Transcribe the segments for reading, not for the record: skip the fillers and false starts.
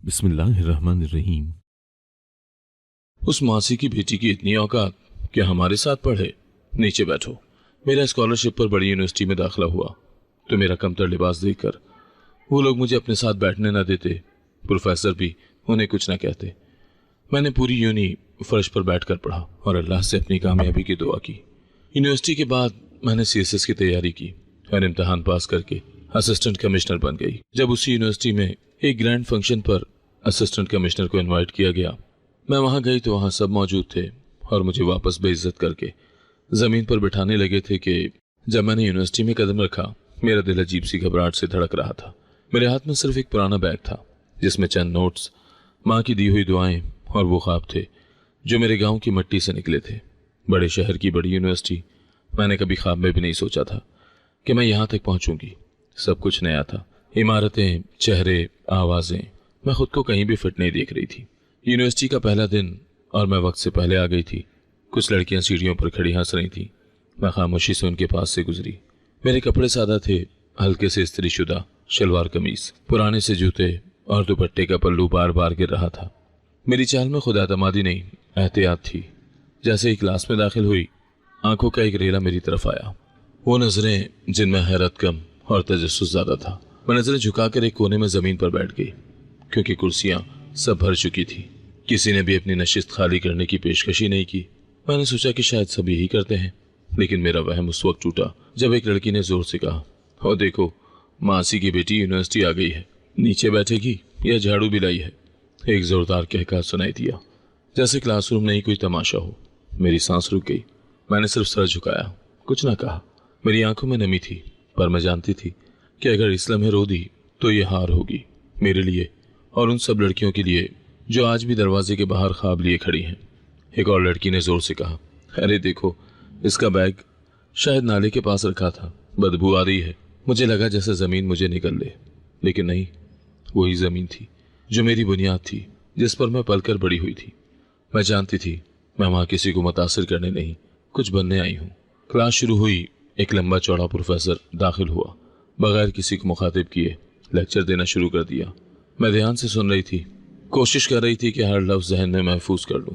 बिस्मिल्लाहिर्रहमानिर्रहीम। उस मासी की बेटी की इतनी औकात कि हमारे साथ पढ़े। नीचे बैठो। मेरा स्कॉलरशिप पर बड़ी यूनिवर्सिटी में दाखिला हुआ तो मेरा कमतर लिबास देखकर वो लोग मुझे अपने साथ बैठने न देते। प्रोफेसर भी उन्हें कुछ न कहते। मैंने पूरी यूनी फर्श पर बैठकर पढ़ा और अल्लाह से अपनी कामयाबी की दुआ की। यूनिवर्सिटी के बाद मैंने सीएसएस की तैयारी की और इम्तिहान पास करके असिस्टेंट कमिश्नर बन गई। जब उसी यूनिवर्सिटी में एक ग्रैंड फंक्शन पर असिस्टेंट कमिश्नर को इनवाइट किया गया, मैं वहां गई तो वहां सब मौजूद थे और मुझे वापस बेइज्जत करके जमीन पर बिठाने लगे थे कि जब मैंने यूनिवर्सिटी में कदम रखा मेरा दिल अजीब सी घबराहट से धड़क रहा था। मेरे हाथ में सिर्फ एक पुराना बैग था जिसमें चंद नोट्स, माँ की दी हुई दुआएं और वो ख्वाब थे जो मेरे गांव की मिट्टी से निकले थे। बड़े शहर की बड़ी यूनिवर्सिटी, मैंने कभी ख्वाब में भी नहीं सोचा था कि मैं यहाँ तक पहुंचूंगी। सब कुछ नया था, इमारतें, चेहरे, आवाजें। मैं खुद को कहीं भी फिट नहीं देख रही थी। यूनिवर्सिटी का पहला दिन और मैं वक्त से पहले आ गई थी। कुछ लड़कियां सीढ़ियों पर खड़ी हंस रही थीं। मैं खामोशी से उनके पास से गुजरी। मेरे कपड़े सादा थे, हल्के से इस्त्रीशुदा शलवार कमीज, पुराने से जूते और दुपट्टे का पल्लू बार बार गिर रहा था। मेरी चाल में खुद एतमादी नहीं, एहतियात थी। जैसे ही क्लास में दाखिल हुई, आंखों का एक रेला मेरी तरफ आया। वो नजरें जिनमें हैरत कम और तजस्सुस ज्यादा था। मैं नजरें झुकाकर एक कोने में जमीन पर बैठ गई क्योंकि कुर्सियां सब भर चुकी थी। किसी ने भी अपनी नशिस्त खाली करने की पेशकशी नहीं की। मैंने सोचा कि शायद सब यही करते हैं, लेकिन मेरा वहम उस वक्त टूटा जब एक लड़की ने जोर से कहा, ओ देखो, मासी की बेटी यूनिवर्सिटी आ गई है, नीचे बैठेगी या झाड़ू भी लाई है। एक जोरदार कहका सुनाई दिया, जैसे क्लासरूम नहीं कोई तमाशा हो। मेरी सांस रुक गई। मैंने सिर्फ सर झुकाया, कुछ ना कहा। मेरी आंखों में नमी थी, पर मैं जानती थी कि अगर इस लम्हे रो दी तो ये हार होगी, मेरे लिए और उन सब लड़कियों के लिए जो आज भी दरवाजे के बाहर ख्वाब लिए खड़ी हैं। एक और लड़की ने जोर से कहा, अरे देखो, इसका बैग शायद नाले के पास रखा था, बदबू आ रही है। मुझे लगा जैसे जमीन मुझे निकल ले, लेकिन नहीं, वही जमीन थी जो मेरी बुनियाद थी, जिस पर मैं पलकर बड़ी हुई थी। मैं जानती थी मैं वहां किसी को मुतासिर करने नहीं, कुछ बनने आई हूँ। क्लास शुरू हुई। एक लंबा चौड़ा प्रोफेसर दाखिल हुआ। बगैर किसी को मुखातिब किए लेक्चर देना शुरू कर दिया। मैं ध्यान से सुन रही थी, कोशिश कर रही थी कि हर लफ्ज जहन में महफूज कर लूं।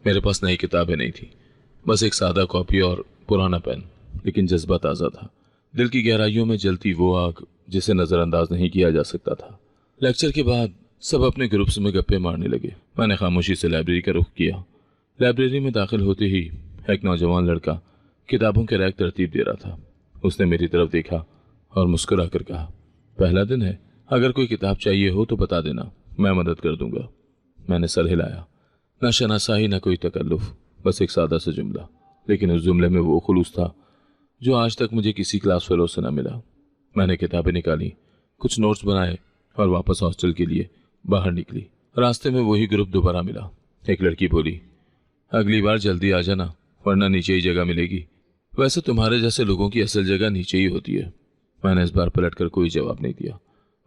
मेरे पास नई किताबें नहीं थी, बस एक सादा कॉपी और पुराना पेन, लेकिन जज्बा ताज़ा था। दिल की गहराइयों में जलती वो आग जिसे नज़रअंदाज नहीं किया जा सकता था। लेक्चर के बाद सब अपने ग्रुप्स में गप्पे मारने लगे। मैंने खामोशी से लाइब्रेरी का रुख किया। लाइब्रेरी में दाखिल होते ही एक नौजवान लड़का किताबों के रैक तरतीब दे रहा था। उसने मेरी तरफ देखा और मुस्कुरा कर कहा, पहला दिन है, अगर कोई किताब चाहिए हो तो बता देना, मैं मदद कर दूंगा। मैंने सर हिलाया। न शनासाही न कोई तकल्लुफ, बस एक सादा सा जुमला, लेकिन उस जुमले में वो खुलूस था जो आज तक मुझे किसी क्लास फेलो से न मिला। मैंने किताबें निकाली, कुछ नोट्स बनाए और वापस हॉस्टल के लिए बाहर निकली। रास्ते में वही ग्रुप दोबारा मिला। एक लड़की बोली, अगली बार जल्दी आ जाना, वरना नीचे ही जगह मिलेगी। वैसे तुम्हारे जैसे लोगों की असल जगह नीचे ही होती है। मैंने इस बार पलटकर कोई जवाब नहीं दिया,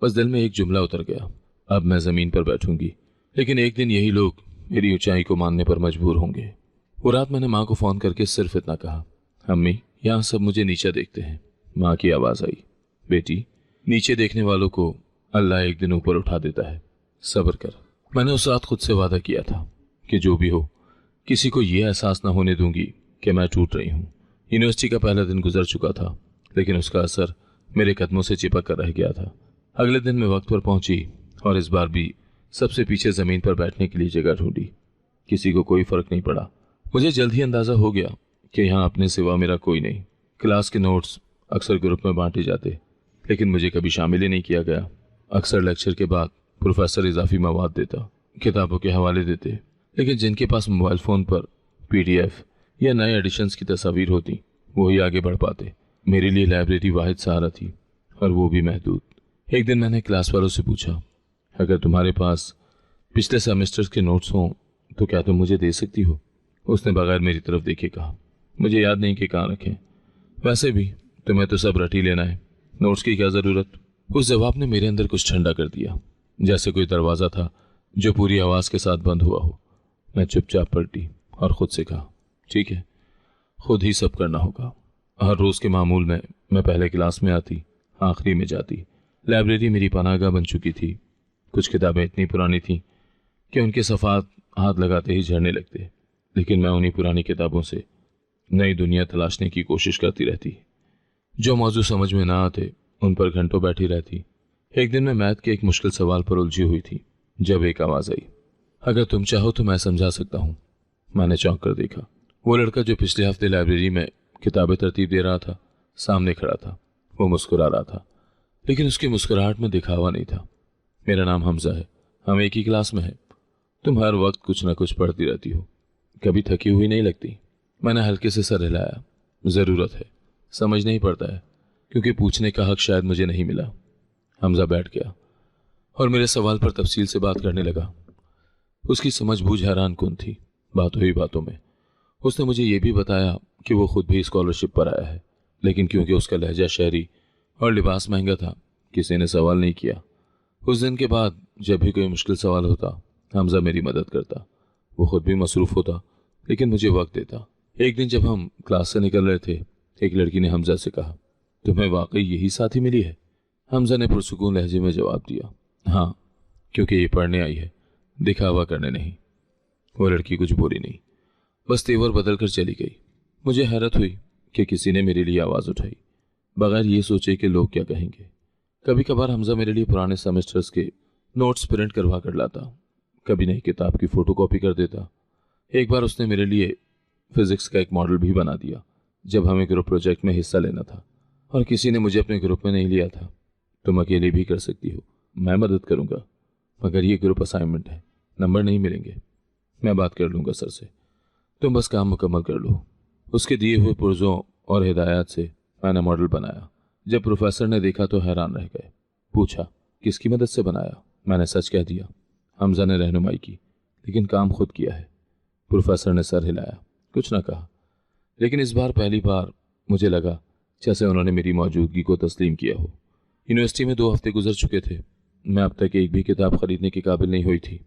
बस दिल में एक जुमला उतर गया, अब मैं जमीन पर बैठूंगी, लेकिन एक दिन यही लोग मेरी ऊंचाई को मानने पर मजबूर होंगे। वो रात मैंने माँ को फोन करके सिर्फ इतना कहा, अम्मी, यहाँ सब मुझे नीचे देखते हैं। माँ की आवाज आई, बेटी, नीचे देखने वालों को अल्लाह एक दिन ऊपर उठा देता है, सब्र कर। मैंने उस रात खुद से वादा किया था कि जो भी हो, किसी को यह एहसास न होने दूंगी कि मैं टूट रही हूँ। यूनिवर्सिटी का पहला दिन गुजर चुका था, लेकिन उसका असर मेरे कदमों से चिपक कर रह गया था। अगले दिन मैं वक्त पर पहुंची और इस बार भी सबसे पीछे जमीन पर बैठने के लिए जगह ढूंढी। किसी को कोई फर्क नहीं पड़ा। मुझे जल्द ही अंदाजा हो गया कि यहाँ अपने सिवा मेरा कोई नहीं। क्लास के नोट्स अक्सर ग्रुप में बांटे जाते, लेकिन मुझे कभी शामिल ही नहीं किया गया। अक्सर लेक्चर के बाद प्रोफेसर इजाफी मवाद देता, किताबों के हवाले देते, लेकिन जिनके पास मोबाइल फ़ोन पर PDF या नए एडिशंस की तस्वीर होती वही आगे बढ़ पाते। मेरे लिए लाइब्रेरी वाहिद सहारा थी, और वो भी महदूद। एक दिन मैंने क्लास वालों से पूछा, अगर तुम्हारे पास पिछले सेमेस्टर्स के नोट्स हों तो क्या तुम मुझे दे सकती हो? उसने बगैर मेरी तरफ देखे कहा, मुझे याद नहीं कि कहाँ रखें। वैसे भी तुम्हें तो सब रट ही लेना है, नोट्स की क्या ज़रूरत? उस जवाब ने मेरे अंदर कुछ ठंडा कर दिया, जैसे कोई दरवाज़ा था जो पूरी आवाज़ के साथ बंद हुआ हो। मैं चुपचाप पलटी और खुद से कहा, ठीक है, खुद ही सब करना होगा। हर रोज़ के मामूल में मैं पहले क्लास में आती, आखिरी में जाती। लाइब्रेरी मेरी पनाहगाह बन चुकी थी। कुछ किताबें इतनी पुरानी थीं कि उनके सफ़ात हाथ लगाते ही झड़ने लगते, लेकिन मैं उन्हीं पुरानी किताबों से नई दुनिया तलाशने की कोशिश करती रहती। जो मौजू समझ में ना आते उन पर घंटों बैठी रहती। एक दिन मैं मैथ के एक मुश्किल सवाल पर उलझी हुई थी जब एक आवाज़ आई, अगर तुम चाहो तो मैं समझा सकता हूँ। मैंने चौंक कर देखा। वो लड़का जो पिछले हफ्ते लाइब्रेरी में किताबें तरतीब दे रहा था सामने खड़ा था। वो मुस्कुरा रहा था, लेकिन उसकी मुस्कुराहट में दिखावा नहीं था। मेरा नाम हमजा है, हम एक ही क्लास में हैं। तुम हर वक्त कुछ ना कुछ पढ़ती रहती हो, कभी थकी हुई नहीं लगती। मैंने हल्के से सर हिलाया। ज़रूरत है, समझ नहीं पड़ता है, क्योंकि पूछने का हक शायद मुझे नहीं मिला। हमजा बैठ गया और मेरे सवाल पर तफसील से बात करने लगा। उसकी समझ बूझ हैरान कुन थी। बातों ही बातों में उसने मुझे ये भी बताया कि वो खुद भी स्कॉलरशिप पर आया है, लेकिन क्योंकि उसका लहजा शहरी और लिबास महंगा था, किसी ने सवाल नहीं किया। उस दिन के बाद जब भी कोई मुश्किल सवाल होता, हमजा मेरी मदद करता। वो खुद भी मसरूफ़ होता, लेकिन मुझे वक्त देता। एक दिन जब हम क्लास से निकल रहे थे, एक लड़की ने हमजा से कहा, तुम्हें वाकई यही साथी मिली है? हमजा ने पुरसुकून लहजे में जवाब दिया, हाँ, क्योंकि ये पढ़ने आई है, दिखावा करने नहीं। वो लड़की कुछ बोली नहीं, बस तेवर बदल कर चली गई। मुझे हैरत हुई कि किसी ने मेरे लिए आवाज़ उठाई, बगैर ये सोचे कि लोग क्या कहेंगे। कभी कभार हमजा मेरे लिए पुराने सेमेस्टर्स के नोट्स प्रिंट करवा कर लाता, कभी नई किताब की फ़ोटोकॉपी कर देता। एक बार उसने मेरे लिए फिज़िक्स का एक मॉडल भी बना दिया जब हमें ग्रुप प्रोजेक्ट में हिस्सा लेना था और किसी ने मुझे अपने ग्रुप में नहीं लिया था। तुम अकेले भी कर सकती हो, मैं मदद करूँगा, मगर ये ग्रुप असाइनमेंट है, नंबर नहीं मिलेंगे। मैं बात कर लूँगा सर से, तुम बस काम मुकम्मल कर लो। उसके दिए हुए पुर्जों और हिदायत से मैंने मॉडल बनाया। जब प्रोफेसर ने देखा तो हैरान रह गए। पूछा, किसकी मदद से बनाया? मैंने सच कह दिया। हमजा ने रहनुमाई की, लेकिन काम खुद किया है। प्रोफेसर ने सर हिलाया, कुछ ना कहा, लेकिन इस बार पहली बार मुझे लगा जैसे उन्होंने मेरी मौजूदगी को तस्लीम किया हो। यूनिवर्सिटी में 2 हफ्ते गुजर चुके थे। मैं अब तक एक भी किताब खरीदने के काबिल नहीं हुई थी।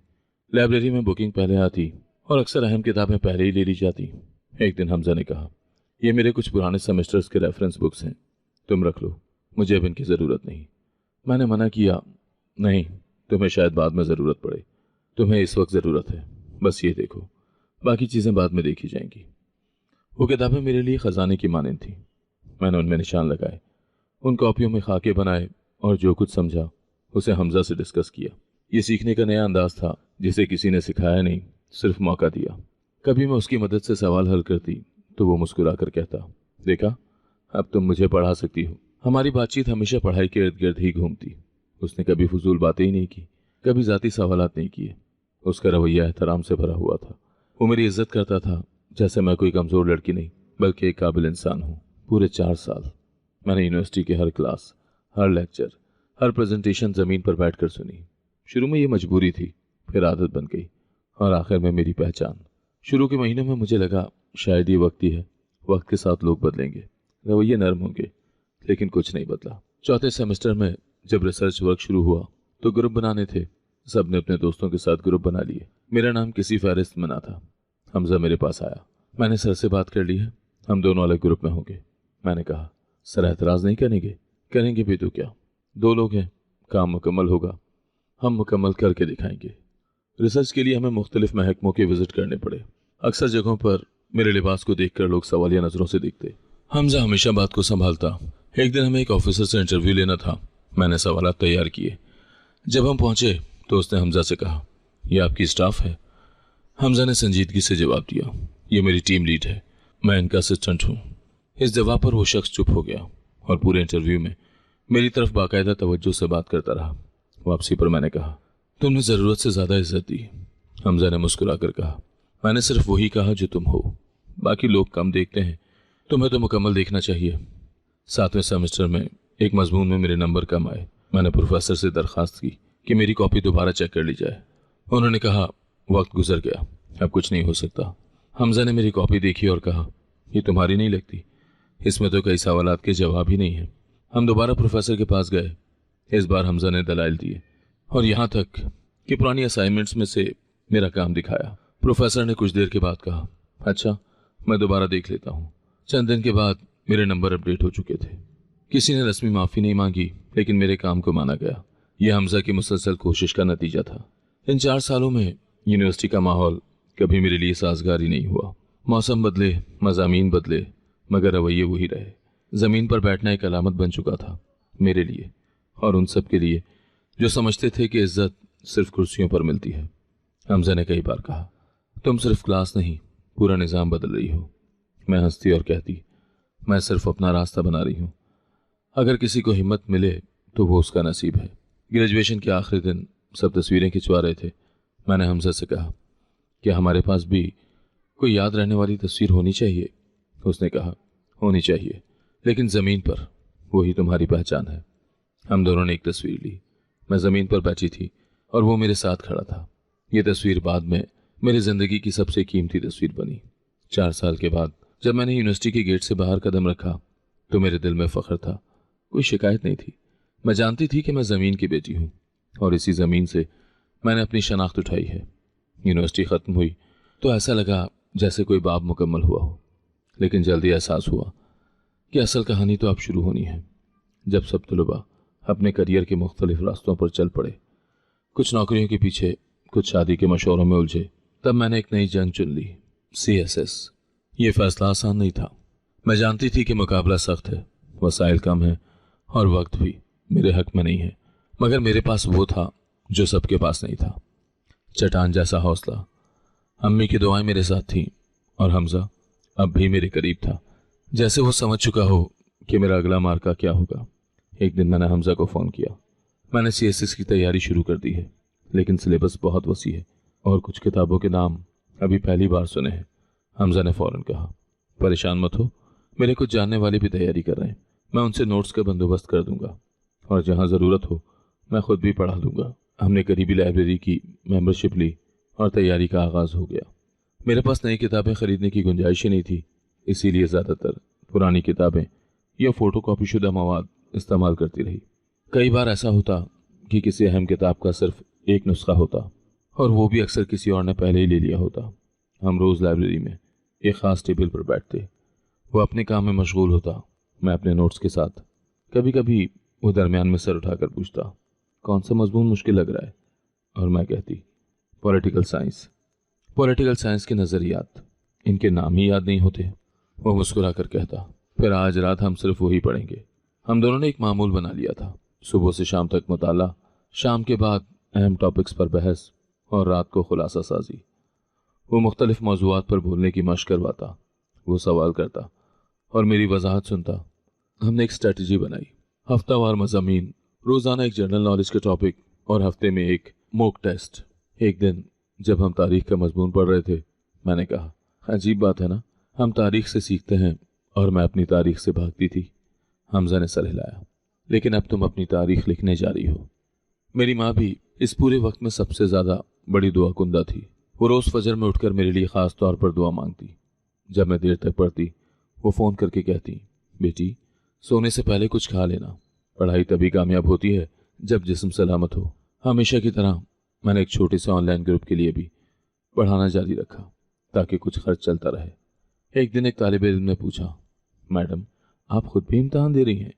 लाइब्रेरी में बुकिंग पहले आती और अक्सर अहम किताबें पहले ही ले ली जाती। एक दिन हमजा ने कहा, ये मेरे कुछ पुराने सेमेस्टर्स के रेफरेंस बुक्स हैं, तुम रख लो, मुझे अब इनकी ज़रूरत नहीं। मैंने मना किया, नहीं, तुम्हें शायद बाद में ज़रूरत पड़े, तुम्हें इस वक्त ज़रूरत है, बस ये देखो, बाकी चीज़ें बाद में देखी जाएंगी। वो किताबें मेरे लिए ख़जाने की मानंद थीं। मैंने उनमें निशान लगाए, उन कॉपियों में खाके बनाए और जो कुछ समझा उसे हमजा से डिस्कस किया। ये सीखने का नया अंदाज था जिसे किसी ने सिखाया नहीं, सिर्फ मौका दिया। कभी मैं उसकी मदद से सवाल हल करती तो वो मुस्कुरा कर कहता, देखा, अब तुम मुझे पढ़ा सकती हो। हमारी बातचीत हमेशा पढ़ाई के इर्द गिर्द ही घूमती। उसने कभी फजूल बातें ही नहीं की, कभी ज़ाती सवालात नहीं किए। उसका रवैया एहतराम से भरा हुआ था। वो मेरी इज्जत करता था जैसे मैं कोई कमज़ोर लड़की नहीं बल्कि एक काबिल इंसान हूँ। पूरे 4 साल मैंने यूनिवर्सिटी के हर क्लास, हर लेक्चर, हर प्रेजेंटेशन ज़मीन पर बैठकर सुनी। शुरू में ये मजबूरी थी, फिर आदत बन गई और आखिर में मेरी पहचान। शुरू के महीनों में मुझे लगा शायद ये वक्त ही है, वक्त के साथ लोग बदलेंगे, रवैये नर्म होंगे, लेकिन कुछ नहीं बदला। चौथे सेमेस्टर में जब रिसर्च वर्क शुरू हुआ तो ग्रुप बनाने थे। सब ने अपने दोस्तों के साथ ग्रुप बना लिए। मेरा नाम किसी फहरिस्त में ना था। हमजा मेरे पास आया। मैंने सर से बात कर ली है, हम दोनों अलग ग्रुप में होंगे। मैंने कहा, सर एतराज़ नहीं करेंगे? करेंगे भी तो क्या, 2 लोग हैं, काम मुकम्मल होगा, हम मुकम्मल करके दिखाएंगे। रिसर्च के लिए हमें मुख्तलिफ महकमों के विजिट करने पड़े। अक्सर जगहों पर मेरे लिबास को देखकर लोग सवालिया नज़रों से देखते। हमजा हमेशा बात को संभालता। एक दिन हमें एक ऑफिसर से इंटरव्यू लेना था। मैंने सवालात तैयार किए। जब हम पहुंचे तो उसने हमजा से कहा, यह आपकी स्टाफ है? हमजा ने संजीदगी से जवाब दिया, ये मेरी टीम लीड है, मैं इनका असिस्टेंट हूँ। इस जवाब पर वो शख्स चुप हो गया और पूरे इंटरव्यू में मेरी तरफ बाकायदा तवज्जो से बात करता रहा। वापसी पर मैंने कहा, तुमने ज़रूरत से ज़्यादा इज्जत दी। हमजा ने मुस्कुरा कर कहा, मैंने सिर्फ वही कहा जो तुम हो, बाकी लोग कम देखते हैं, तुम्हें तो मुकम्मल देखना चाहिए। 7वें सेमेस्टर में एक मजमून में मेरे नंबर कम आए। मैंने प्रोफेसर से दरख्वास्त की कि मेरी कॉपी दोबारा चेक कर ली जाए। उन्होंने कहा, वक्त गुजर गया, अब कुछ नहीं हो सकता। हमजा ने मेरी कॉपी देखी और कहा, ये तुम्हारी नहीं लगती, इसमें तो कई सवालात के जवाब ही नहीं है। हम दोबारा प्रोफेसर के पास गए। इस बार हमजा ने दलाइल दिए और यहाँ तक कि पुरानी असाइनमेंट्स में से मेरा काम दिखाया। प्रोफेसर ने कुछ देर के बाद कहा, अच्छा, मैं दोबारा देख लेता हूँ। चंद दिन के बाद मेरे नंबर अपडेट हो चुके थे। किसी ने रस्मी माफ़ी नहीं मांगी, लेकिन मेरे काम को माना गया। यह हमजा की मुसलसल कोशिश का नतीजा था। इन 4 सालों में यूनिवर्सिटी का माहौल कभी मेरे लिए साजगार ही नहीं हुआ। मौसम बदले, मज़ामीन बदले, मगर रवैये वही रहे। ज़मीन पर बैठना एक अलामत बन चुका था मेरे लिए और उन सब के लिए जो समझते थे कि इज्जत सिर्फ कुर्सियों पर मिलती है। हमजा ने कई बार कहा, तुम सिर्फ क्लास नहीं, पूरा निज़ाम बदल रही हो। मैं हंसती और कहती, मैं सिर्फ अपना रास्ता बना रही हूँ। अगर किसी को हिम्मत मिले तो वो उसका नसीब है। ग्रेजुएशन के आखिरी दिन सब तस्वीरें खिंचवा रहे थे। मैंने हमजा से कहा, क्या हमारे पास भी कोई याद रहने वाली तस्वीर होनी चाहिए? उसने कहा, होनी चाहिए, लेकिन ज़मीन पर। वही तुम्हारी पहचान है। हम दोनों ने एक तस्वीर ली। मैं ज़मीन पर बैठी थी और वो मेरे साथ खड़ा था। ये तस्वीर बाद में मेरी ज़िंदगी की सबसे कीमती तस्वीर बनी। 4 साल के बाद जब मैंने यूनिवर्सिटी के गेट से बाहर कदम रखा तो मेरे दिल में फ़ख्र था, कोई शिकायत नहीं थी। मैं जानती थी कि मैं ज़मीन की बेटी हूँ और इसी ज़मीन से मैंने अपनी शनाख्त उठाई है। यूनिवर्सिटी ख़त्म हुई तो ऐसा लगा जैसे कोई बाब मुकम्मल हुआ हो, लेकिन जल्दी एहसास हुआ कि असल कहानी तो अब शुरू होनी है। जब सब तलबा अपने करियर के मुख्तलिफ रास्तों पर चल पड़े, कुछ नौकरियों के पीछे, कुछ शादी के मशवरों में उलझे, तब मैंने एक नई जंग चुन ली, CSS। ये फैसला आसान नहीं था। मैं जानती थी कि मुकाबला सख्त है, वसाइल कम है और वक्त भी मेरे हक में नहीं है, मगर मेरे पास वो था जो सबके पास नहीं था, चट्टान जैसा हौसला। अम्मी की दुआएं मेरे साथ थीं और हमजा अब भी मेरे करीब था, जैसे वो समझ चुका हो कि मेरा अगला मार्का क्या होगा। एक दिन मैंने हमजा को फ़ोन किया। मैंने CSS की तैयारी शुरू कर दी है, लेकिन सिलेबस बहुत वसी है और कुछ किताबों के नाम अभी पहली बार सुने हैं। हमजा ने फ़ौरन कहा, परेशान मत हो, मेरे कुछ जानने वाले भी तैयारी कर रहे हैं। मैं उनसे नोट्स का बंदोबस्त कर दूंगा और जहाँ ज़रूरत हो मैं खुद भी पढ़ा लूँगा। हमने करीबी लाइब्रेरी की मेंबरशिप ली और तैयारी का आगाज़ हो गया। मेरे पास नई किताबें ख़रीदने की गुंजाइश ही नहीं थी, इसीलिए ज़्यादातर पुरानी किताबें या फ़ोटोकॉपी शुदा मवाद इस्तेमाल करती रही। कई बार ऐसा होता कि किसी अहम किताब का सिर्फ एक नुस्खा होता और वो भी अक्सर किसी और ने पहले ही ले लिया होता। हम रोज़ लाइब्रेरी में एक ख़ास टेबल पर बैठते। वो अपने काम में मशगूल होता, मैं अपने नोट्स के साथ। कभी कभी वो दरमियान में सर उठाकर पूछता, कौन सा मजमून मुश्किल लग रहा है? और मैं कहती, पॉलिटिकल साइंस। पॉलिटिकल साइंस के नज़रियात, इनके नाम ही याद नहीं होते। वो मुस्कुरा कर कहता, फिर आज रात हम सिर्फ वही पढ़ेंगे। हम दोनों ने एक मामूल बना लिया था, सुबह से शाम तक मुताला, शाम के बाद अहम टॉपिक्स पर बहस और रात को खुलासा साजी। वो मुख्तलिफ मौज़ूआत पर बोलने की मशक करवाता, वो सवाल करता और मेरी वजाहत सुनता। हमने एक स्ट्रेटजी बनाई, हफ्तावार मज़ामीन, रोज़ाना एक जनरल नॉलेज का टॉपिक और हफ्ते में एक मॉक टेस्ट। एक दिन जब हम तारीख का मजमून पढ़ रहे थे, मैंने कहा, अजीब बात है ना, हम तारीख से सीखते हैं और मैं अपनी तारीख से भागती थी। हमजा ने सर हिलाया, लेकिन अब तुम अपनी तारीख लिखने जा रही हो। मेरी माँ भी इस पूरे वक्त में सबसे ज़्यादा बड़ी दुआ कुंदा थी। वो रोज़ फजर में उठकर मेरे लिए ख़ास तौर पर दुआ मांगती। जब मैं देर तक पढ़ती, वो फ़ोन करके कहती, बेटी सोने से पहले कुछ खा लेना, पढ़ाई तभी कामयाब होती है जब जिस्म सलामत हो। हमेशा की तरह मैंने एक छोटे से ऑनलाइन ग्रुप के लिए भी पढ़ाना जारी रखा ताकि कुछ खर्च चलता रहे। एक दिन एक तालिब इल्म ने पूछा, मैडम आप खुद भी इम्तहान दे रही हैं?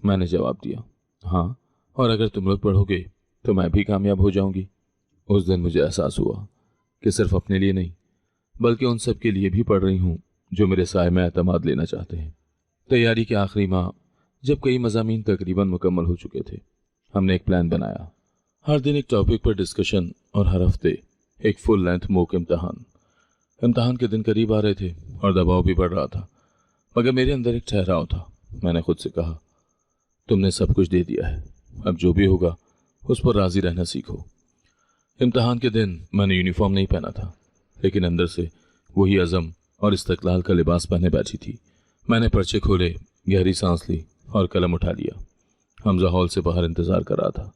मैंने जवाब दिया, हाँ, और अगर तुम लोग पढ़ोगे तो मैं भी कामयाब हो जाऊंगी। उस दिन मुझे एहसास हुआ कि सिर्फ अपने लिए नहीं, बल्कि उन सब के लिए भी पढ़ रही हूँ जो मेरे साए में एतमाद लेना चाहते हैं। तैयारी के आखिरी माह, जब कई मज़ामीन तकरीबन मुकम्मल हो चुके थे, हमने एक प्लान बनाया। हर दिन एक टॉपिक पर डिस्कशन और हर हफ्ते एक फुल लेंथ मॉक इम्तहान। इम्तहान के दिन करीब आ रहे थे और दबाव भी बढ़ रहा था, मगर मेरे अंदर एक ठहराव था। मैंने खुद से कहा, तुमने सब कुछ दे दिया है, अब जो भी होगा उस पर राज़ी रहना सीखो। इम्तहान के दिन मैंने यूनिफॉर्म नहीं पहना था, लेकिन अंदर से वही अज़म और इस्तक़लाल का लिबास पहने बैठी थी। मैंने पर्चे खोले, गहरी सांस ली और कलम उठा लिया। हमजा हॉल से बाहर इंतज़ार कर रहा था,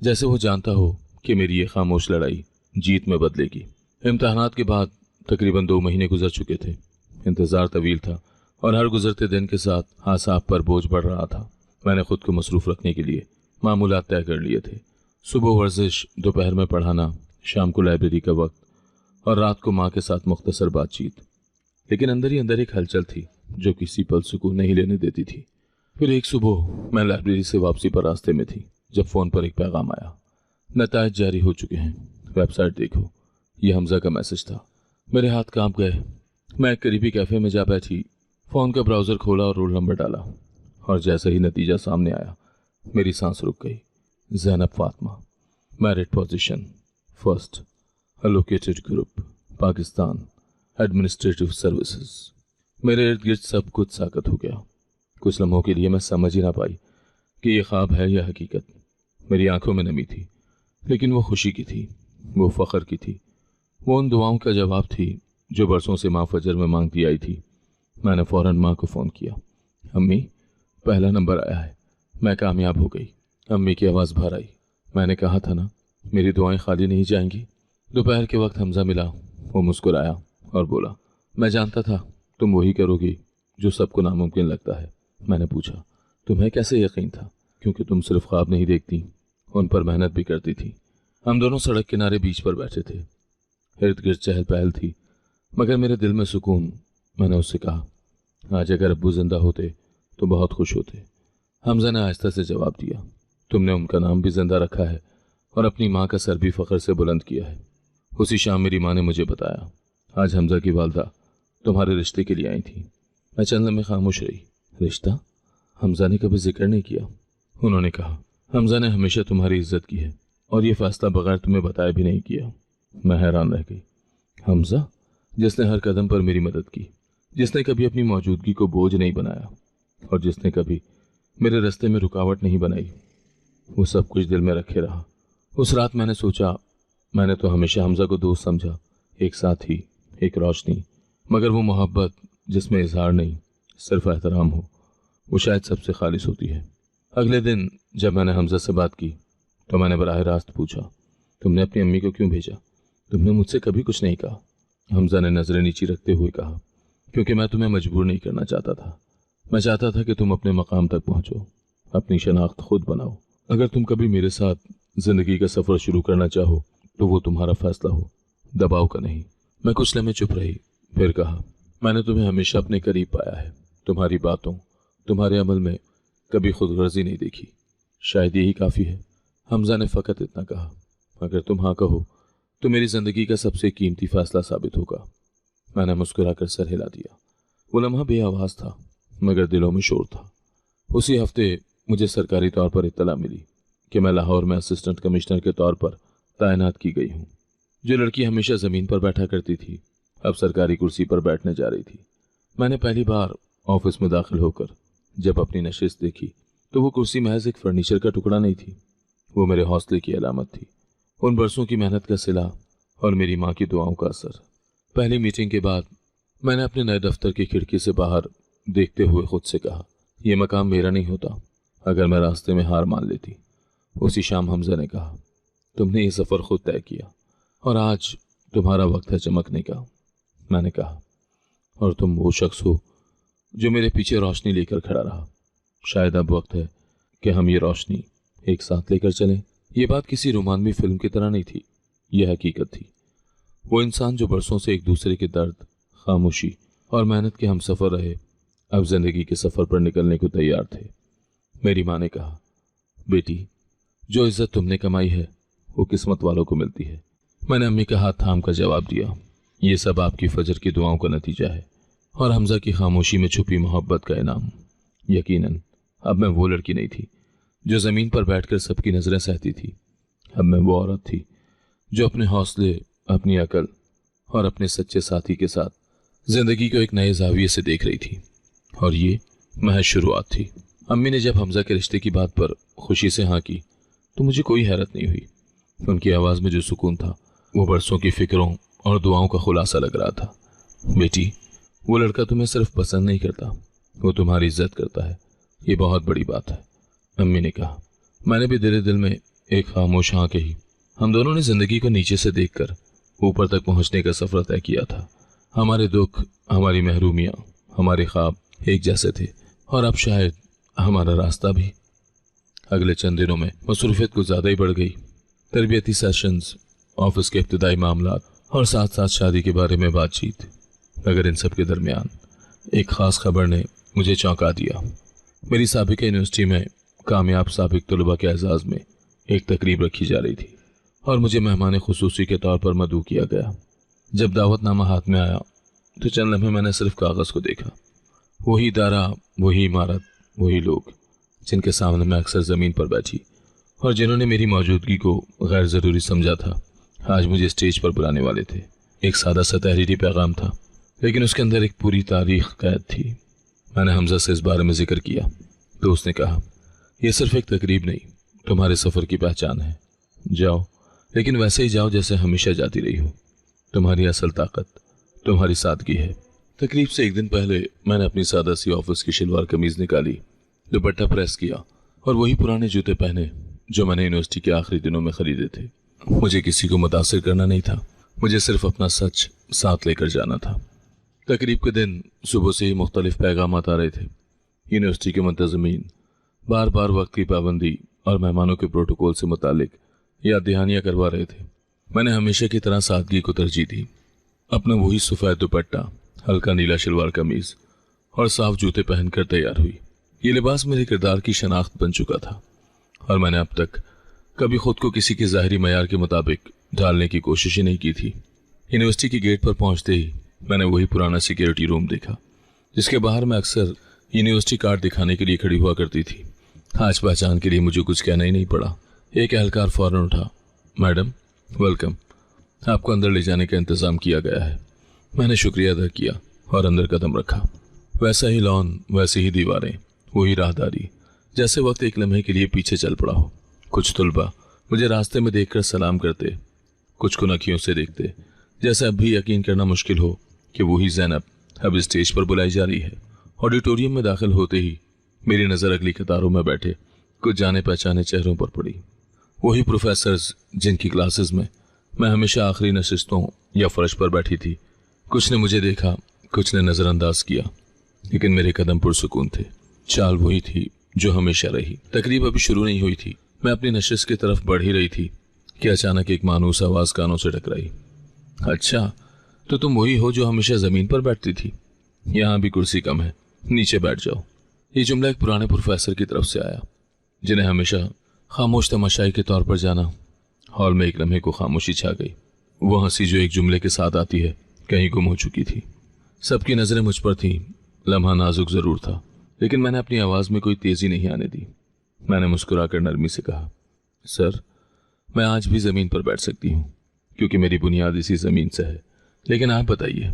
जैसे वो जानता हो कि मेरी ये खामोश लड़ाई जीत में बदलेगी। इम्तहानात के बाद तकरीबन 2 महीने गुजर चुके थे। इंतज़ार तवील था और हर गुजरते दिन के साथ आसाब पर बोझ बढ़ रहा था। मैंने खुद को मसरूफ़ रखने के लिए मामूलात तय कर लिए थे। सुबह वर्जिश, दोपहर में पढ़ाना, शाम को लाइब्रेरी का वक्त और रात को माँ के साथ मुख्तसर बातचीत। लेकिन अंदर ही अंदर एक हलचल थी जो किसी पल सुकून नहीं लेने देती थी। फिर एक सुबह मैं लाइब्रेरी से वापसी पर रास्ते में थी जब फ़ोन पर एक पैगाम आया, नतायज जारी हो चुके हैं, वेबसाइट देखो। यह हमजा का मैसेज था। मेरे हाथ कांप गए। मैं एक करीबी कैफ़े में जा बैठी, फ़ोन का ब्राउज़र खोला और रोल नंबर डाला, और जैसे ही नतीजा सामने आया मेरी सांस रुक गई। Zainab Fatima, married position, first, allocated group, Pakistan, administrative services. मेरे इर्द गिर्द सब कुछ साकत हो गया। कुछ लम्हों के लिए मैं समझ ही ना पाई कि ये ख्वाब है या हकीकत। मेरी आंखों में नमी थी, लेकिन वो खुशी की थी, वो फ़ख्र की थी, वो उन दुआओं का जवाब थी जो बरसों से माँ फजर में मांगती आई थी। मैंने फ़ौरन माँ को फ़ोन किया। अम्मी, पहला नंबर आया है, मैं कामयाब हो गई। अम्मी की आवाज़ भर आई। मैंने कहा था ना, मेरी दुआएं खाली नहीं जाएंगी। दोपहर के वक्त हमजा मिला। वो मुस्कुराया और बोला, मैं जानता था तुम वही करोगी जो सबको नामुमकिन लगता है। मैंने पूछा, तुम्हें कैसे यकीन था? क्योंकि तुम सिर्फ ख्वाब नहीं देखती, उन पर मेहनत भी करती थी। हम दोनों सड़क किनारे बीच पर बैठे थे। इर्द गिर्द चहल पहल थी, मगर मेरे दिल में सुकून। मैंने उससे कहा, आज अगर अब्बू जिंदा होते तो बहुत खुश होते। हमजा ने आहिस्ता से जवाब दिया, तुमने उनका नाम भी जिंदा रखा है और अपनी माँ का सर भी फ़ख्र से बुलंद किया है। उसी शाम मेरी माँ ने मुझे बताया, आज हमजा की वालदा तुम्हारे रिश्ते के लिए आई थी। मैं चंद लम्हे खामोश रही। रिश्ता? हमजा ने कभी जिक्र नहीं किया। उन्होंने कहा, हमजा ने हमेशा तुम्हारी इज्जत की है और ये फैसला बगैर तुम्हें बताए भी नहीं किया। मैं हैरान रह गई। हमजा, जिसने हर कदम पर मेरी मदद की, जिसने कभी अपनी मौजूदगी को बोझ नहीं बनाया और जिसने कभी मेरे रास्ते में रुकावट नहीं बनाई, वो सब कुछ दिल में रखे रहा। उस रात मैंने सोचा, मैंने तो हमेशा हमजा को दोस्त समझा, एक साथी, एक रोशनी, मगर वो मोहब्बत जिसमें इजहार नहीं, सिर्फ एहतराम हो, वो शायद सबसे खालिस होती है। अगले दिन जब मैंने हमजा से बात की तो मैंने बराह रास्त पूछा, तुमने अपनी अम्मी को क्यों भेजा? तुमने मुझसे कभी कुछ नहीं कहा। हमजा ने नजरें नीची रखते हुए कहा, क्योंकि मैं तुम्हें मजबूर नहीं करना चाहता था। मैं चाहता था कि तुम अपने मकाम तक पहुंचो, अपनी शनाख्त खुद बनाओ। अगर तुम कभी मेरे साथ जिंदगी का सफर शुरू करना चाहो तो वो तुम्हारा फैसला हो, दबाव का नहीं। मैं कुछ लम्हे चुप रही, फिर कहा, मैंने तुम्हें हमेशा अपने करीब पाया है। तुम्हारी बातों, तुम्हारे अमल में कभी खुदगर्जी नहीं देखी। शायद यही काफ़ी है। हमजा ने फ़कत इतना कहा, अगर तुम हाँ कहो तो मेरी ज़िंदगी का सबसे कीमती फैसला साबित होगा। मैंने मुस्कुराकर सर हिला दिया। वो लम्हा बेआवाज़ था, मगर दिलों में शोर था। उसी हफ्ते मुझे सरकारी तौर पर इत्तला मिली कि मैं लाहौर में असिस्टेंट कमिश्नर के तौर पर तैनात की गई हूँ। जो लड़की हमेशा ज़मीन पर बैठा करती थी, अब सरकारी कुर्सी पर बैठने जा रही थी। मैंने पहली बार ऑफिस में दाखिल होकर जब अपनी नशिस्त देखी तो वो कुर्सी महज एक फर्नीचर का टुकड़ा नहीं थी, वो मेरे हौसले की अलामत थी, उन बरसों की मेहनत का सिला और मेरी माँ की दुआओं का असर। पहली मीटिंग के बाद मैंने अपने नए दफ्तर की खिड़की से बाहर देखते हुए खुद से कहा, यह मकाम मेरा नहीं होता अगर मैं रास्ते में हार मान लेती। उसी शाम हमजा ने कहा, तुमने ये सफ़र खुद तय किया और आज तुम्हारा वक्त है चमकने का। मैंने कहा, और तुम वो शख्स हो जो मेरे पीछे रोशनी लेकर खड़ा रहा। शायद अब वक्त है कि हम ये रोशनी एक साथ लेकर चलें। ये बात किसी रोमांवी फिल्म की तरह नहीं थी, यह हकीकत थी। वो इंसान जो बरसों से एक दूसरे के दर्द, खामोशी और मेहनत के हम सफ़र रहे, अब जिंदगी के सफ़र पर निकलने को तैयार थे। मेरी माँ ने कहा, बेटी, जो इज्जत तुमने कमाई है वो किस्मत वालों को मिलती है। मैंने अम्मी का हाथ थाम कर जवाब दिया, ये सब आपकी फजर की दुआओं का नतीजा है और हमजा की खामोशी में छुपी मोहब्बत का इनाम। यकीनन अब मैं वो लड़की नहीं थी जो ज़मीन पर बैठकर सबकी नज़रें सहती थी। अब मैं वो औरत थी जो अपने हौसले, अपनी अकल और अपने सच्चे साथी के साथ जिंदगी को एक नए जाविये से देख रही थी। और ये महज शुरुआत थी। अम्मी ने जब हमजा के रिश्ते की बात पर खुशी से हाँ की तो मुझे कोई हैरत नहीं हुई। उनकी आवाज़ में जो सुकून था वो बरसों की फिक्रों और दुआओं का खुलासा लग रहा था। बेटी, वो लड़का तुम्हें सिर्फ पसंद नहीं करता, वो तुम्हारी इज्जत करता है। ये बहुत बड़ी बात है, अम्मी ने कहा। मैंने भी दिल दिल में एक खामोश हाँ कही। हम दोनों ने जिंदगी को नीचे से देखकर ऊपर तक पहुंचने का सफर तय किया था। हमारे दुख, हमारी महरूमियाँ, हमारे ख्वाब एक जैसे थे और अब शायद हमारा रास्ता भी। अगले चंद दिनों में मसरूफियत कुछ ज़्यादा ही बढ़ गई। तरबियती सेशंस, ऑफिस के इब्तिदाई मामलात और साथ साथ शादी के बारे में बातचीत। मगर इन सब के दरमियान एक ख़ास खबर ने मुझे चौंका दिया। मेरी साबिका यूनिवर्सिटी में कामयाब साबिक तलबा के एजाज़ में एक तकरीब रखी जा रही थी और मुझे मेहमान खुसूसी के तौर पर मदऊ किया गया। जब दावतनामा हाथ में आया तो चंद लम्हे मैंने सिर्फ कागज़ को देखा। वही इदारा, वही इमारत, वही लोग जिनके सामने मैं अक्सर ज़मीन पर बैठी और जिन्होंने मेरी मौजूदगी को गैर ज़रूरी समझा था, आज मुझे स्टेज पर बुलाने वाले थे। एक सादा सा तहरीरी पैगाम था, लेकिन उसके अंदर एक पूरी तारीख कैद थी। मैंने हमजा से इस बारे में जिक्र किया तो उसने कहा, यह सिर्फ एक तकरीब नहीं, तुम्हारे सफ़र की पहचान है। जाओ, लेकिन वैसे ही जाओ जैसे हमेशा जाती रही हो। तुम्हारी असल ताकत तुम्हारी सादगी है। तकरीब से एक दिन पहले मैंने अपनी सादा सी ऑफिस की शलवार कमीज निकाली, दुपट्टा प्रेस किया और वही पुराने जूते पहने जो मैंने यूनिवर्सिटी के आखिरी दिनों में खरीदे थे। मुझे किसी को मुतासिर करना नहीं था, मुझे सिर्फ अपना सच साथ लेकर जाना था। तकरीब के दिन सुबह से ही मुख्तलिफ पैगाम आ रहे थे। यूनिवर्सिटी के मुंतज़मीन बार बार वक्त की पाबंदी और मेहमानों के प्रोटोकॉल से मुतालिक याद दहानियाँ करवा रहे थे। मैंने हमेशा की तरह सादगी को तरजीह दी। अपना वही सफ़ेद दुपट्टा, हल्का नीला शलवार कमीज और साफ जूते पहनकर तैयार हुई। ये लिबास मेरे किरदार की शनाख्त बन चुका था और मैंने अब तक कभी खुद को किसी के ज़ाहिरी मयार के मुताबिक ढालने की कोशिश ही नहीं की थी। यूनिवर्सिटी के गेट पर पहुंचते ही मैंने वही पुराना सिक्योरिटी रूम देखा जिसके बाहर मैं अक्सर यूनिवर्सिटी कार्ड दिखाने के लिए खड़ी हुआ करती थी। आज पहचान के लिए मुझे कुछ कहना ही नहीं पड़ा। एक एहलकार फौरन उठा, मैडम वेलकम, आपको अंदर ले जाने का इंतज़ाम किया गया है। मैंने शुक्रिया अदा किया और अंदर कदम रखा। वैसा ही लॉन, वैसी ही दीवारें, वही राहदारी, जैसे वक्त एक लम्हे के लिए पीछे चल पड़ा हो। कुछ तुलबा मुझे रास्ते में देखकर सलाम करते, कुछ कुनखियों से देखते, जैसे अब भी यकीन करना मुश्किल हो कि वही ज़ैनब अब स्टेज पर बुलाई जा रही है। ऑडिटोरियम में दाखिल होते ही मेरी नज़र अगली कतारों में बैठे कुछ जाने पहचाने चेहरों पर पड़ी। वही प्रोफेसर्स जिनकी क्लासेस में मैं हमेशा आखिरी नशिस्तों या फर्श पर बैठी थी। कुछ ने मुझे देखा, कुछ ने नज़रअंदाज किया, लेकिन मेरे कदम पुरसुकून थे। चाल वही थी जो हमेशा रही। तकरीब अभी शुरू नहीं हुई थी। मैं अपनी नशिस्त की तरफ बढ़ ही रही थी कि अचानक एक मानूस आवाज़ कानों से टकराई, अच्छा तो तुम वही हो जो हमेशा ज़मीन पर बैठती थी? यहाँ भी कुर्सी कम है, नीचे बैठ जाओ। ये जुमला एक पुराने प्रोफेसर की तरफ से आया जिन्हें हमेशा खामोश तमाशाई के तौर पर जाना। हॉल में एक लम्हे को खामोशी छा गई। वो हंसी जो एक जुमले के साथ आती है कहीं गुम हो चुकी थी। सबकी नज़रें मुझ पर थीं। लम्हा नाजुक ज़रूर था, लेकिन मैंने अपनी आवाज़ में कोई तेज़ी नहीं आने दी। मैंने मुस्कुराकर नरमी से कहा, सर मैं आज भी ज़मीन पर बैठ सकती हूँ क्योंकि मेरी बुनियाद इसी ज़मीन से है, लेकिन आप बताइए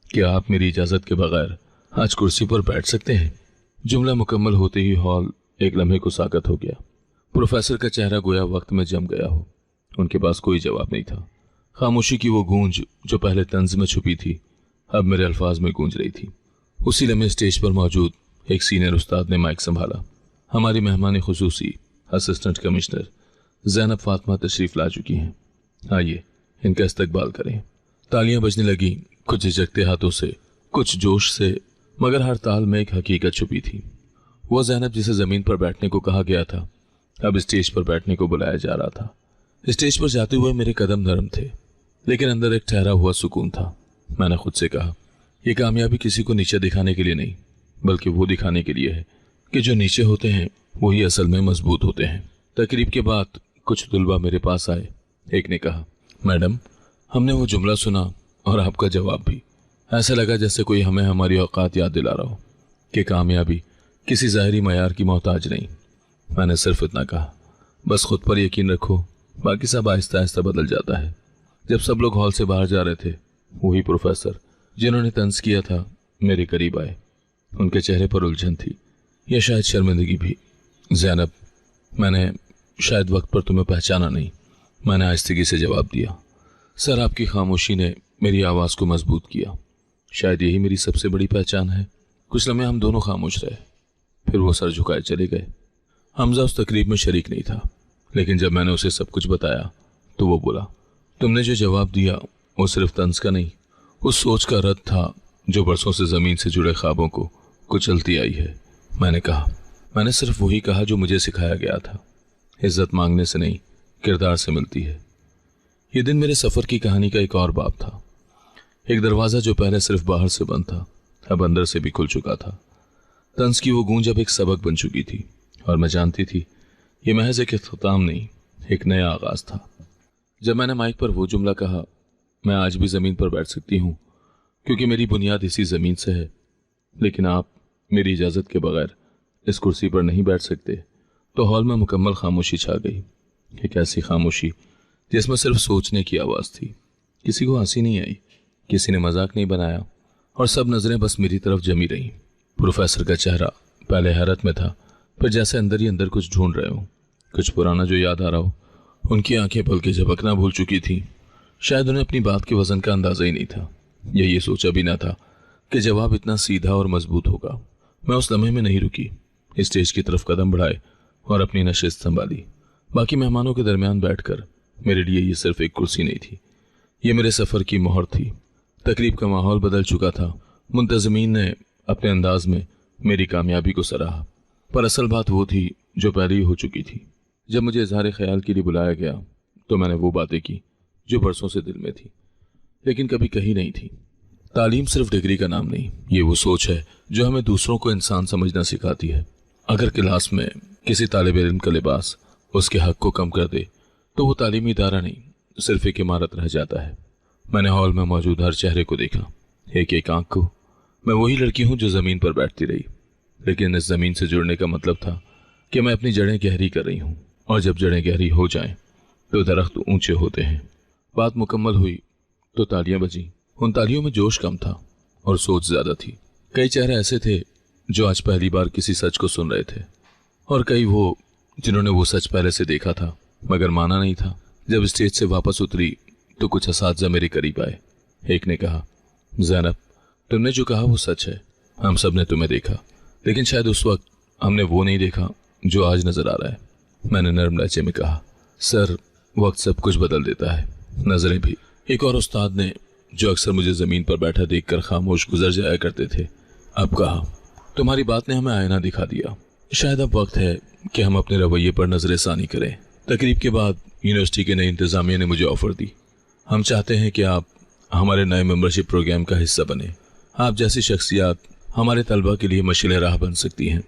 क्या आप मेरी इजाज़त के बगैर आज कुर्सी पर बैठ सकते हैं? जुमला मुकम्मल होते ही हॉल एक लम्हे को साकत हो गया। प्रोफेसर का चेहरा गोया वक्त में जम गया हो। उनके पास कोई जवाब नहीं था। खामोशी की वो गूंज जो पहले तंज में छुपी थी अब मेरे अल्फाज में गूंज रही थी। उसी लम्हे स्टेज पर मौजूद एक सीनियर उस्ताद ने माइक संभाला। हमारी मेहमान खुसूसी असिस्टेंट कमिश्नर ज़ैनब फातिमा तशरीफ़ ला चुकी हैं, आइए इनका इस्तकबाल करें। तालियां बजने लगी, कुछ झिझकते हाथों से, कुछ जोश से, मगर हर ताल में एक हकीकत छुपी थी। वो ज़ैनब जिसे ज़मीन पर बैठने को कहा गया था अब स्टेज पर बैठने को बुलाया जा रहा था। स्टेज पर जाते हुए मेरे कदम नरम थे, लेकिन अंदर एक ठहरा हुआ सुकून था। मैंने खुद से कहा, यह कामयाबी किसी को नीचे दिखाने के लिए नहीं, बल्कि वो दिखाने के लिए है कि जो नीचे होते हैं वही असल में मजबूत होते हैं। तकरीब के बाद कुछ तुलबा मेरे पास आए। एक ने कहा, मैडम हमने वो जुमला सुना और आपका जवाब भी। ऐसा लगा जैसे कोई हमें हमारी औकात याद दिला रहा हो कि कामयाबी किसी ज़ाहिरी मयार की मोहताज नहीं। मैंने सिर्फ इतना कहा, बस खुद पर यकीन रखो, बाकी सब आहिस्ता आहिस्ता बदल जाता है। जब सब लोग हॉल से बाहर जा रहे थे, वही प्रोफेसर जिन्होंने तंज किया था मेरे करीब आए। उनके चेहरे पर उलझन थी या शायद शर्मिंदगी भी। ज़ैनब, मैंने शायद वक्त पर तुम्हें पहचाना नहीं। मैंने आहिस्तगी से जवाब दिया। सर, आपकी खामोशी ने मेरी आवाज़ को मजबूत किया। शायद यही मेरी सबसे बड़ी पहचान है। कुछ लम्हे हम दोनों खामोश रहे, फिर वो सर झुकाए चले गए। हमजा उस तकरीब में शरीक नहीं था, लेकिन जब मैंने उसे सब कुछ बताया तो वो बोला, तुमने जो जवाब दिया वो सिर्फ तंज का नहीं, उस सोच का रद्द था जो बरसों से ज़मीन से जुड़े ख्वाबों को कुचलती आई है। मैंने कहा, मैंने सिर्फ वही कहा जो मुझे सिखाया गया था। इज्जत मांगने से नहीं, किरदार से मिलती है। ये दिन मेरे सफ़र की कहानी का एक और बाब था। एक दरवाज़ा जो पहले सिर्फ बाहर से बंद था अब अंदर से भी खुल चुका था। तंज की वो गूंज अब एक सबक बन चुकी थी और मैं जानती थी ये महज एक इख्तिताम नहीं, एक नया आगाज था। जब मैंने माइक पर वो जुमला कहा, मैं आज भी जमीन पर बैठ सकती हूँ क्योंकि मेरी बुनियाद इसी जमीन से है, लेकिन आप मेरी इजाजत के बगैर इस कुर्सी पर नहीं बैठ सकते, तो हॉल में मुकम्मल खामोशी छा गई। एक ऐसी खामोशी जिसमें सिर्फ सोचने की आवाज थी। किसी को हंसी नहीं आई, किसी ने मजाक नहीं बनाया, और सब नजरें बस मेरी तरफ जमी रहीं। प्रोफेसर का चेहरा पहले हैरत में था, फिर जैसे अंदर ही अंदर कुछ ढूंढ रहे हो, कुछ पुराना जो याद आ रहा हो। उनकी आंखें पल के झपकना भूल चुकी थी। शायद उन्हें अपनी बात के वजन का अंदाजा ही नहीं था, या ये सोचा भी ना था कि जवाब इतना सीधा और मजबूत होगा। मैं उस लम्हे में नहीं रुकी, स्टेज की तरफ कदम बढ़ाए और अपनी नशिस्त संभाली। बाकी मेहमानों के दरमियान बैठकर मेरे लिए ये सिर्फ एक कुर्सी नहीं थी, ये मेरे सफर की मोहर थी। तकरीब का माहौल बदल चुका था। मुंतजमीन ने अपने अंदाज में मेरी कामयाबी को सराहा, पर असल बात वो थी जो पहले ही हो चुकी थी। जब मुझे इजहार ख्याल के लिए बुलाया गया तो मैंने वो बातें की जो बरसों से दिल में थी, लेकिन कभी कही नहीं थी। तालीम सिर्फ डिग्री का नाम नहीं, ये वो सोच है जो हमें दूसरों को इंसान समझना सिखाती है। अगर क्लास में किसी तालिब इल्म का लिबास उसके हक को कम कर दे तो वो तालीमी इदारा नहीं, सिर्फ एक इमारत रह जाता है। मैंने हॉल में मौजूद हर चेहरे को देखा, एक एक आंख को। मैं वही लड़की हूं जो जमीन पर बैठती रही, लेकिन इस जमीन से जुड़ने का मतलब था कि मैं अपनी जड़ें गहरी कर रही हूं, और जब जड़ें गहरी हो जाएं तो दरख्त ऊंचे होते हैं। बात मुकम्मल हुई तो तालियां बजी। उन तालियों में जोश कम था और सोच ज्यादा थी। कई चेहरे ऐसे थे जो आज पहली बार किसी सच को सुन रहे थे, और कई वो जिन्होंने वो सच पहले से देखा था मगर माना नहीं था। जब स्टेज से वापस उतरी तो कुछ असातिज़ा मेरे करीब आए। एक ने कहा, ज़ैनब, तुमने जो कहा वो सच है। हम सब ने तुम्हें देखा, लेकिन शायद उस वक्त हमने वो नहीं देखा जो आज नजर आ रहा है। मैंने नर्म लहजे में कहा, सर, वक्त सब कुछ बदल देता है, नजरें भी। एक और उस्ताद ने, जो अक्सर मुझे जमीन पर बैठा देखकर खामोश गुजर जाया करते थे, अब कहा, तुम्हारी बात ने हमें आईना दिखा दिया। शायद अब वक्त है कि हम अपने रवैये पर नजर सानी करें। तकरीब के बाद यूनिवर्सिटी के नए इंतजामिया ने मुझे ऑफर दी। हम चाहते हैं कि आप हमारे नए मेंबरशिप प्रोग्राम का हिस्सा बने। आप जैसी शख्सियत हमारे तलबा के लिए मशील राह बन सकती हैं।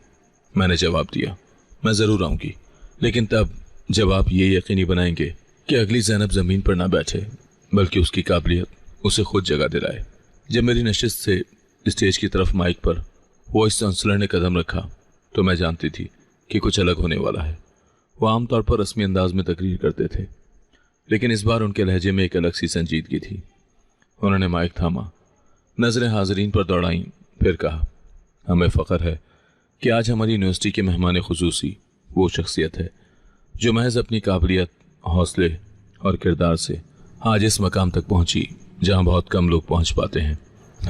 मैंने जवाब दिया, मैं ज़रूर आऊँगी, लेकिन तब जब आप ये यकीनी बनाएंगे कि अगली ज़ैनब ज़मीन पर ना बैठे, बल्कि उसकी काबिलियत उसे खुद जगह दिलाए। जब मेरी नशिस्त से स्टेज की तरफ माइक पर वॉइस चांसलर ने कदम रखा तो मैं जानती थी कि कुछ अलग होने वाला है। वो आमतौर पर रस्मी अंदाज में तकरीर करते थे, लेकिन इस बार उनके लहजे में एक अलग सी संजीदगी थी। उन्होंने माइक थामा, नजरें हाजरीन पर दौड़ाईं, फिर कहा, हमें फ़ख्र है कि आज हमारी यूनिवर्सिटी के मेहमान खुसूसी वो शख्सियत है जो महज अपनी काबिलियत, हौसले और किरदार से आज इस मकाम तक पहुंची जहां बहुत कम लोग पहुंच पाते हैं।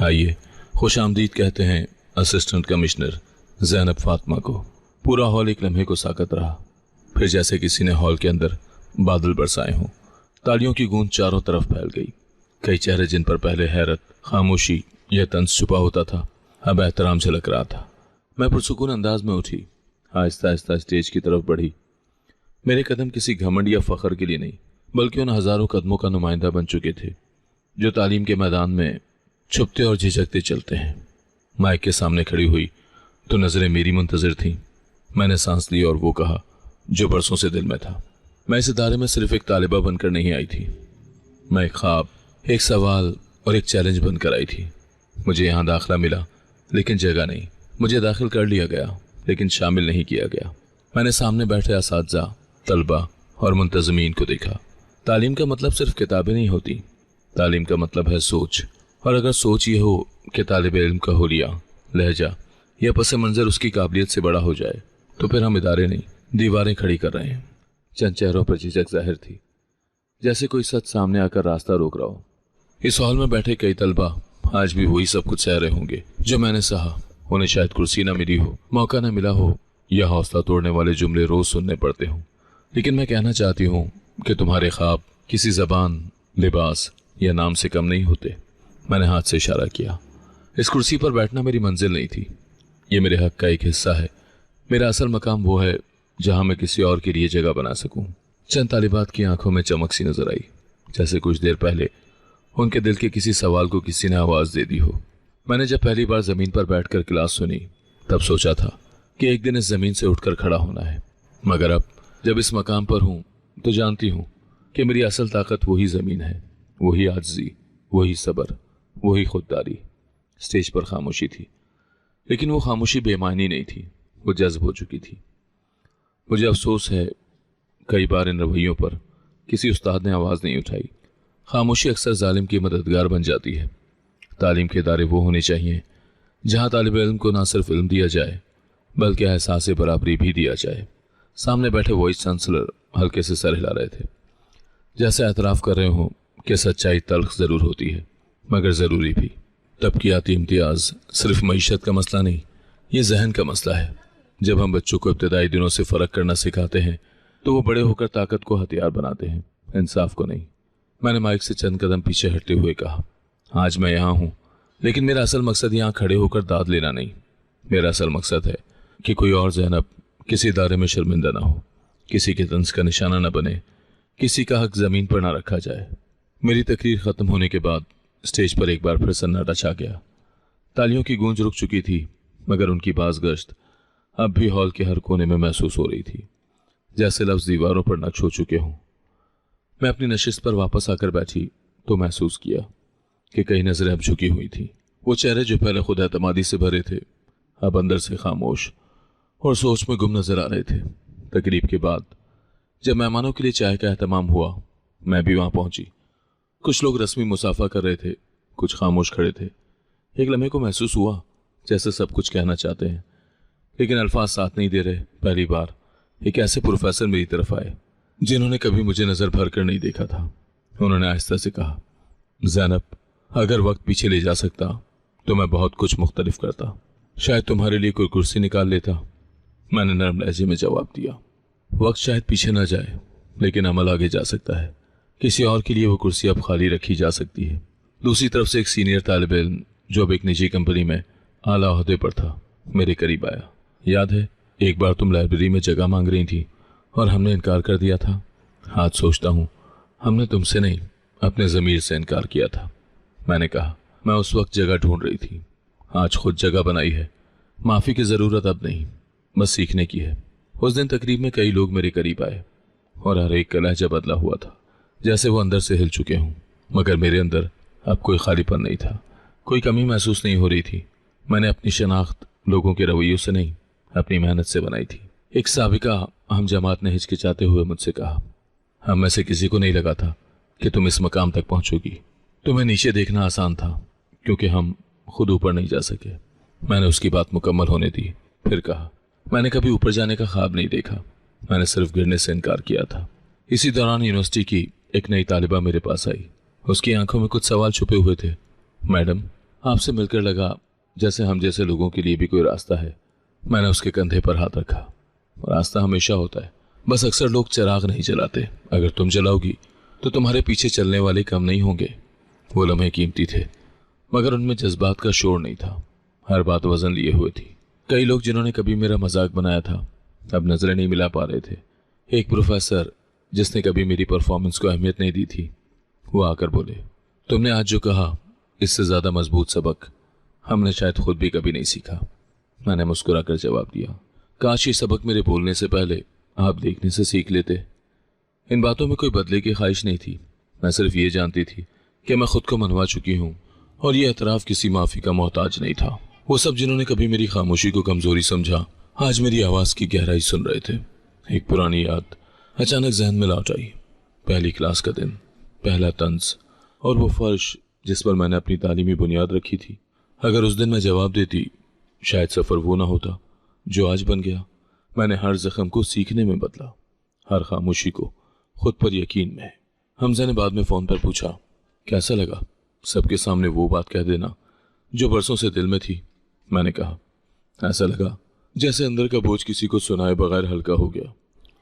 आइए खुश आमदीद कहते हैं असिस्टेंट कमिश्नर ज़ैनब फातिमा को। पूरा हॉल एक लम्हे को साकत रहा, फिर जैसे किसी ने हॉल के अंदर बादल बरसाए हों। तालियों की गूंज चारों तरफ फैल गई। कई चेहरे जिन पर पहले हैरत, खामोशी या तंज छुपा होता था, अब एहतराम झलक रहा था। मैं पुरसुकून अंदाज में उठी, आहिस्ता आहिस्ता स्टेज की तरफ बढ़ी। मेरे कदम किसी घमंड या फख्र के लिए नहीं, बल्कि उन हजारों कदमों का नुमाइंदा बन चुके थे जो तालीम के मैदान में छुपते और झिझकते चलते हैं। माइक के सामने खड़ी हुई तो नजरें मेरी मुंतजिर थीं। मैंने सांस ली और वो कहा जो बरसों से दिल में था। मैं इस इदारे में सिर्फ एक तालिबा बनकर नहीं आई थी, मैं एक ख्वाब, एक सवाल और एक चैलेंज बनकर आई थी। मुझे यहाँ दाखिला मिला लेकिन जगह नहीं। मुझे दाखिल कर लिया गया लेकिन शामिल नहीं किया गया। मैंने सामने बैठे असातिज़ा, तलबा और मुंतज़मीन को देखा। तालीम का मतलब सिर्फ किताबें नहीं होती, तालीम का मतलब है सोच। और अगर सोच ये हो कि तालिब इल्म का हुलिया, लहजा या पस मंज़र उसकी काबिलियत से बड़ा हो जाए, तो फिर हम इदारे नहीं दीवारें खड़ी कर रहे हैं। चंद चेहरों पर झिझक जाहिर थी, जैसे कोई सच सामने आकर रास्ता रोक रहा हो। इस हॉल में बैठे कई तलबा आज भी वही सब कुछ सह रहे होंगे जो मैंने सहा। उन्हें शायद कुर्सी ना मिली हो, मौका ना मिला हो, या हौसला तोड़ने वाले जुमले रोज सुनने पड़ते हों, लेकिन मैं कहना चाहती हूँ कि तुम्हारे ख्वाब किसी जबान, लिबास या नाम से कम नहीं होते। मैंने हाथ से इशारा किया। इस कुर्सी पर बैठना मेरी मंजिल नहीं थी, ये मेरे हक का एक हिस्सा है। मेरा असल मकाम वो है जहां मैं किसी और के लिए जगह बना सकूं। चंद तालिबात की आंखों में चमक सी नजर आई, जैसे कुछ देर पहले उनके दिल के किसी सवाल को किसी ने आवाज दे दी हो। मैंने जब पहली बार जमीन पर बैठकर क्लास सुनी तब सोचा था कि एक दिन इस जमीन से उठकर खड़ा होना है, मगर अब जब इस मकाम पर हूं तो जानती हूँ कि मेरी असल ताकत वही ज़मीन है, वही आजिज़ी, वही सब्र, वही खुददारी। स्टेज पर खामोशी थी, लेकिन वो खामोशी बेमानी नहीं थी, वो जज्ब हो चुकी थी। मुझे अफसोस है कई बार इन रवैयों पर किसी उस्ताद ने आवाज़ नहीं उठाई। खामोशी अक्सर जालिम की मददगार बन जाती है। तालीम के इदारे वो होने चाहिए जहाँ तालिब इल्म को ना सिर्फ इल्म दिया जाए बल्कि एहसास बराबरी भी दिया जाए। सामने बैठे वॉइस चांसलर हल्के से सर हिला रहे थे, जैसे एतराफ़ कर रहे हों कि सच्चाई तल्ख ज़रूर होती है मगर ज़रूरी भी। तबकियाती इम्तियाज़ सिर्फ मईशत का मसला नहीं, ये जहन का मसला है। जब हम बच्चों को इब्तदाई दिनों से फ़र्क करना सिखाते हैं तो वो बड़े होकर ताकत को हथियार बनाते हैं, इंसाफ को नहीं। मैंने माइक से चंद कदम पीछे हटते हुए कहा, आज मैं यहाँ हूँ, लेकिन मेरा असल मकसद यहाँ खड़े होकर दाद लेना नहीं। मेरा असल मकसद है कि कोई और ज़ैनब किसी इदारे में शर्मिंदा ना हो, किसी के तंज का निशाना न बने, किसी का हक ज़मीन पर ना रखा जाए। मेरी तकरीर ख़त्म होने के बाद स्टेज पर एक बार फिर सन्नाटा छा गया। तालियों की गूंज रुक चुकी थी मगर उनकी बाज़गश्त अब भी हॉल के हर कोने में महसूस हो रही थी, जैसे लफ्ज़ दीवारों पर नक्श हो चुके हों। मैं अपनी नशिस्त पर वापस आकर बैठी तो महसूस किया कि कई नज़रें अब झुकी हुई थी। वो चेहरे जो पहले खुद एतमादी से भरे थे अब अंदर से खामोश और सोच में गुम नजर आ रहे थे। तकरीब के बाद जब मेहमानों के लिए चाय का एहतमाम हुआ, मैं भी वहां पहुंची। कुछ लोग रस्मी मुसाफा कर रहे थे, कुछ खामोश खड़े थे। एक लम्हे को महसूस हुआ जैसे सब कुछ कहना चाहते हैं लेकिन अल्फाज साथ नहीं दे रहे। पहली बार एक ऐसे प्रोफेसर मेरी तरफ आए जिन्होंने कभी मुझे नजर भर कर नहीं देखा था। उन्होंने आहिस्ता से कहा, ज़ैनब, अगर वक्त पीछे ले जा सकता तो मैं बहुत कुछ मुख्तलिफ करता, शायद तुम्हारे लिए कोई कुर्सी निकाल लेता। मैंने नरम लहजे में जवाब दिया, वक्त शायद पीछे ना जाए लेकिन अमल आगे जा सकता है। किसी और के लिए वो कुर्सी अब खाली रखी जा सकती है। दूसरी तरफ से एक सीनियर तालिब इल्म जो अब एक निजी कंपनी में आला ओहदे पर था मेरे करीब आया। याद है एक बार तुम लाइब्रेरी में जगह मांग रही थी और हमने इनकार कर दिया था। आज सोचता हूँ हमने तुमसे नहीं अपने ज़मीर से इनकार किया था। मैंने कहा, मैं उस वक्त जगह ढूंढ रही थी, आज खुद जगह बनाई है। माफ़ी की ज़रूरत अब नहीं, बस सीखने की है। उस दिन तकरीब में कई लोग मेरे करीब आए और हर एक का लहजा बदला हुआ था, जैसे वो अंदर से हिल चुके हों। मगर मेरे अंदर अब कोई खालीपन नहीं था, कोई कमी महसूस नहीं हो रही थी। मैंने अपनी शनाख्त लोगों के रवैयों से नहीं, अपनी मेहनत से बनाई थी। एक साबिका हम जमात ने हिचकिचाते हुए मुझसे कहा, हम में से किसी को नहीं लगा था कि तुम इस मकाम तक पहुंचोगी। तुम्हें नीचे देखना आसान था क्योंकि हम खुद ऊपर नहीं जा सके। मैंने उसकी बात मुकम्मल होने दी, फिर कहा, मैंने कभी ऊपर जाने का ख्वाब नहीं देखा, मैंने सिर्फ गिरने से इनकार किया था। इसी दौरान यूनिवर्सिटी की एक नई तालिबा मेरे पास आई। उसकी आंखों में कुछ सवाल छुपे हुए थे। मैडम, आपसे मिलकर लगा जैसे हम जैसे लोगों के लिए भी कोई रास्ता है। मैंने उसके कंधे पर हाथ रखा। रास्ता हमेशा होता है, बस अक्सर लोग चिराग नहीं जलाते। अगर तुम जलाओगी तो तुम्हारे पीछे चलने वाले कम नहीं होंगे। वो लम्हे कीमती थे मगर उनमें जज्बात का शोर नहीं था, हर बात वजन लिए हुए थी। कई लोग जिन्होंने कभी मेरा मजाक बनाया था अब नजरें नहीं मिला पा रहे थे। एक प्रोफेसर जिसने कभी मेरी परफॉर्मेंस को अहमियत नहीं दी थी, वो आकर बोले, तुमने आज जो कहा इससे ज्यादा मजबूत सबक हमने शायद खुद भी कभी नहीं सीखा। मैंने मुस्कुराकर जवाब दिया, काश ये सबक मेरे बोलने से पहले आप देखने से सीख लेते। इन बातों में कोई बदले की ख्वाहिश नहीं थी, मैं सिर्फ ये जानती थी कि मैं खुद को मनवा चुकी हूँ और ये एतराफ़ किसी माफ़ी का मोहताज नहीं था। वो सब जिन्होंने कभी मेरी खामोशी को कमज़ोरी समझा आज मेरी आवाज़ की गहराई सुन रहे थे। एक पुरानी याद अचानक जहन में लौट आई। पहली क्लास का दिन, पहला तंज और वो फर्श जिस पर मैंने अपनी तालीमी बुनियाद रखी थी। अगर उस दिन मैं जवाब देती शायद सफ़र वो ना होता जो आज बन गया। मैंने हर जख्म को सीखने में बदला, हर खामोशी को खुद पर यकीन में। हमजा ने बाद में फ़ोन पर पूछा, कैसा लगा सबके सामने वो बात कह देना जो बरसों से दिल में थी। मैंने कहा, ऐसा लगा जैसे अंदर का बोझ किसी को सुनाए बगैर हल्का हो गया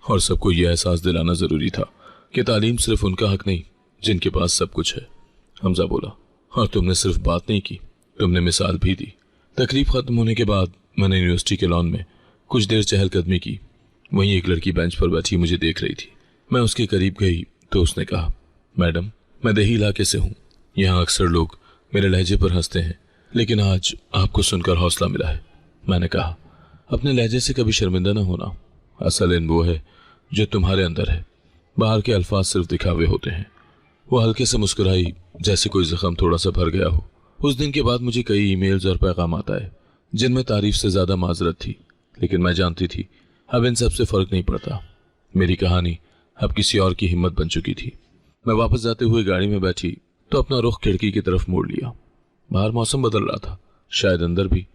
और सबको यह एहसास दिलाना ज़रूरी था कि तालीम सिर्फ उनका हक नहीं जिनके पास सब कुछ है। हमजा बोला, और तुमने सिर्फ बात नहीं की, तुमने मिसाल भी दी। तकरीब ख़त्म होने के बाद मैंने यूनिवर्सिटी के लॉन में कुछ देर चहलकदमी की। वहीं एक लड़की बेंच पर बैठी मुझे देख रही थी। मैं उसके करीब गई तो उसने कहा, मैडम, मैं देही इलाके से हूँ, यहाँ अक्सर लोग मेरे लहजे पर हंसते हैं लेकिन आज आपको सुनकर हौसला मिला है। मैंने कहा, अपने लहजे से कभी शर्मिंदा न होना, असल इन वो है जो तुम्हारे अंदर है, बाहर के अल्फाज सिर्फ दिखावे होते हैं। वो हल्के से मुस्कुराई, जैसे कोई जख्म थोड़ा सा भर गया हो। उस दिन के बाद मुझे कई ईमेल्स और पैगाम आए जिनमें तारीफ से ज्यादा माजरत थी, लेकिन मैं जानती थी अब इन सब से फर्क नहीं पड़ता। मेरी कहानी अब किसी और की हिम्मत बन चुकी थी। मैं वापस जाते हुए गाड़ी में बैठी तो अपना रुख खिड़की की तरफ मोड़ लिया। बाहर मौसम बदल रहा था, शायद अंदर भी।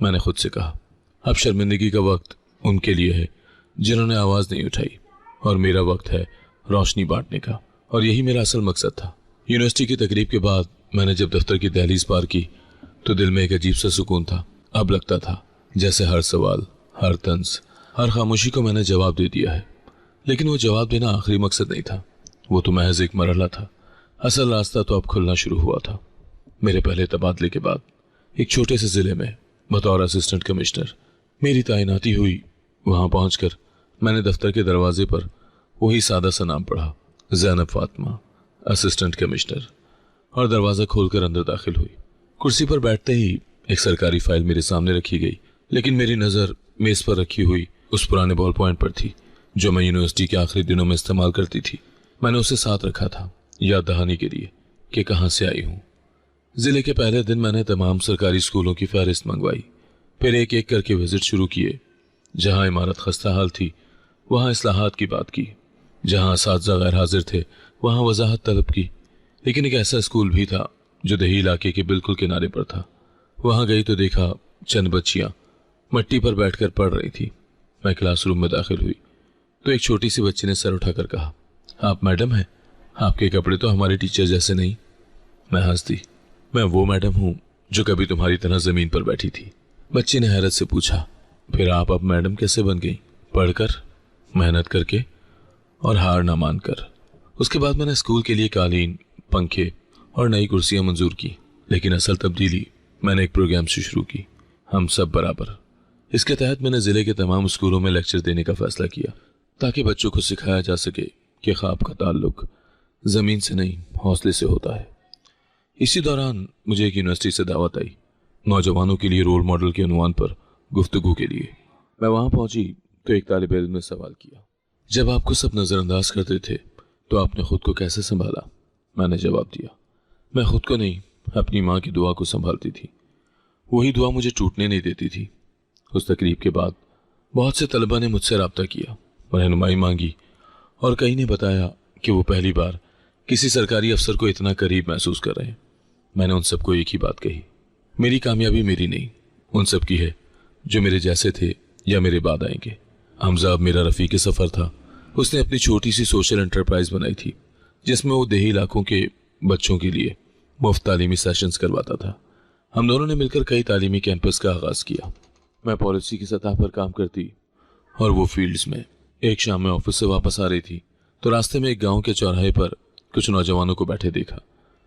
मैंने खुद से कहा, अब शर्मिंदगी का वक्त उनके लिए है जिन्होंने आवाज नहीं उठाई, और मेरा वक्त है रोशनी बांटने का। और यही मेरा असल मकसद था। यूनिवर्सिटी की तकरीब के बाद मैंने जब दफ्तर की दहलीज पार की तो दिल में एक अजीब सा सुकून था। अब लगता था जैसे हर सवाल, हर तंज, हर खामोशी को मैंने जवाब दे दिया है। लेकिन वो जवाब देना आखिरी मकसद नहीं था, वो तो महज एक मरहला था। असल रास्ता तो अब खुलना शुरू हुआ था। मेरे पहले तबादले के बाद एक छोटे से जिले में बतौर असिस्टेंट कमिश्नर मेरी तैनाती हुई। वहां पहुंचकर मैंने दफ्तर के दरवाजे पर वही सादा सा नाम पढ़ा, ज़ैनब फातिमा, असिस्टेंट कमिश्नर, और दरवाजा खोलकर अंदर दाखिल हुई। कुर्सी पर बैठते ही एक सरकारी फाइल मेरे सामने रखी गई, लेकिन मेरी नजर मेज पर रखी हुई उस पुराने बॉल पॉइंट पर थी जो मैं यूनिवर्सिटी के आखिरी दिनों में इस्तेमाल करती थी। मैंने उसे साथ रखा था याद दहानी के लिए कि कहां से आई हूं। जिले के पहले दिन मैंने तमाम सरकारी स्कूलों की फहरिस्त मंगवाई, फिर एक एक करके विजिट शुरू किए। जहां इमारत खस्ता हाल थी वहां इस्लाहात की बात की, जहां असातिज़ा गैर हाजिर थे वहां वजाहत तलब की। लेकिन एक ऐसा स्कूल भी था जो दही इलाके के बिल्कुल किनारे पर था। वहां गई तो देखा चंद बच्चियां मट्टी पर बैठकर पढ़ रही थी। मैं क्लासरूम में दाखिल हुई तो एक छोटी सी बच्ची ने सर उठाकर कहा, आप मैडम हैं? आपके कपड़े तो हमारे टीचर जैसे नहीं। मैं हंस दी। मैं वो मैडम हूं जो कभी तुम्हारी तरह जमीन पर बैठी थी। बच्ची ने हैरत से पूछा, फिर आप अब मैडम कैसे बन गई? पढ़कर, मेहनत करके और हार ना मानकर। उसके बाद मैंने स्कूल के लिए कालीन, पंखे और नई कुर्सियां मंजूर की। लेकिन असल तब्दीली मैंने एक प्रोग्राम से शुरू की, हम सब बराबर। इसके तहत मैंने जिले के तमाम स्कूलों में लेक्चर देने का फैसला किया ताकि बच्चों को सिखाया जा सके कि ख्वाब का ताल्लुक जमीन से नहीं हौसले से होता है। इसी दौरान मुझे एक यूनिवर्सिटी से दावत आई, नौजवानों के लिए रोल मॉडल के उन्वान पर गुफ्तगू के लिए। मैं वहां पहुंची तो एक तालिब इल्म ने सवाल किया, जब आपको सब नजरअंदाज करते थे तो आपने खुद को कैसे संभाला? मैंने जवाब दिया, मैं खुद को नहीं अपनी माँ की दुआ को संभालती थी। वही दुआ मुझे टूटने नहीं देती थी। उस तकरीब के बाद बहुत से तलबा ने मुझसे रब्ता किया, रहनुमाई मांगी, और कई ने बताया कि वो पहली बार किसी सरकारी अफसर को इतना करीब महसूस कर रहे हैं। मैंने उन सबको एक ही बात कही, मेरी कामयाबी मेरी नहीं, उन सब की है जो मेरे जैसे थे या मेरे बाद आएंगे। हमजा अब मेरा रफीक सफ़र था। उसने अपनी छोटी सी सोशल एंटरप्राइज बनाई थी जिसमें वो देही इलाकों के बच्चों के लिए मुफ्त तालीमी सेशंस करवाता था। हम दोनों ने मिलकर कई तालीमी कैंपस का आगाज किया। मैं पॉलिसी की सतह पर काम करती और वो फील्ड्स में। एक शाम में ऑफिस से वापस आ रही थी तो रास्ते में एक गांव के चौराहे पर कुछ नौजवानों को बैठे देखा।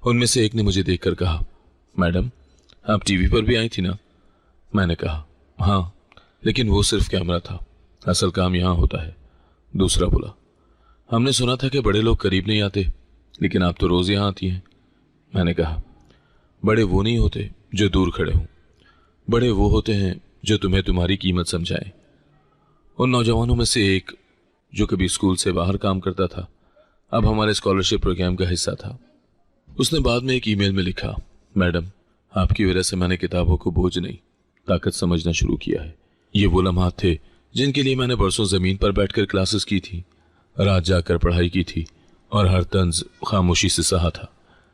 उनमें से एक ने मुझे देखकर कहा, मैडम आप टीवी पर भी आई थी ना? मैंने कहा, हाँ, लेकिन वो सिर्फ कैमरा था, असल काम यहाँ होता है। दूसरा बोला, हमने सुना था कि बड़े लोग करीब नहीं आते, लेकिन आप तो रोज यहाँ आती हैं। मैंने कहा, बड़े वो नहीं होते जो दूर खड़े हों, बड़े वो होते हैं जो तुम्हें तुम्हारी कीमत समझाएं। उन नौजवानों में से एक जो कभी स्कूल से बाहर काम करता था अब हमारे स्कॉलरशिप प्रोग्राम का हिस्सा था। उसने बाद में एक ईमेल में लिखा, मैडम आपकी वजह से मैंने किताबों को बोझ नहीं ताकत समझना शुरू किया है। ये वो लम्हात थे जिनके लिए मैंने बरसों जमीन पर बैठकर क्लासेस की थी, रात जाकर पढ़ाई की थी और हर तंज खामोशी से सहा था।